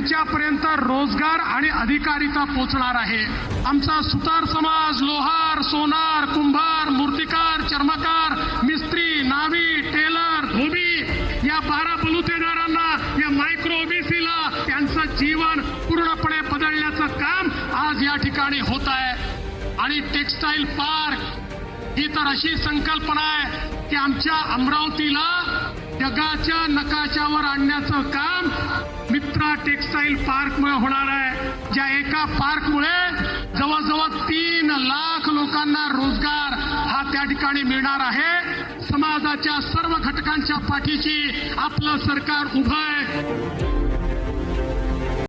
त्यांच्यापर्यंत रोजगार आणि अधिकारिता पोहोचणार आहे। आमचा सुतार समाज लोहार, सोनार, कुंभार, मूर्तिकार, चर्मकार, मिस्त्री, नावी, टेलर, धोबी या 12 बलुतेदारांना, या मायक्रो ओबीसीला त्यांचं जीवन पूर्णपणे बदलण्याचं काम आज या ठिकाणी होत आहे। आणि टेक्सटाईल पार्क ही तर अशी संकल्पना आहे की आमच्या अमरावतीला जगाच्या नकाशावर आणण्याचं काम मित्रा टेक्सटाईल पार्कमुळे होणार आहे। ज्या एका पार्कमुळे जवळजवळ 3 लाख लोकांना रोजगार हा त्या ठिकाणी मिळणार आहे। समाजाच्या सर्व घटकांच्या पाठीशी आपलं सरकार उभं आहे।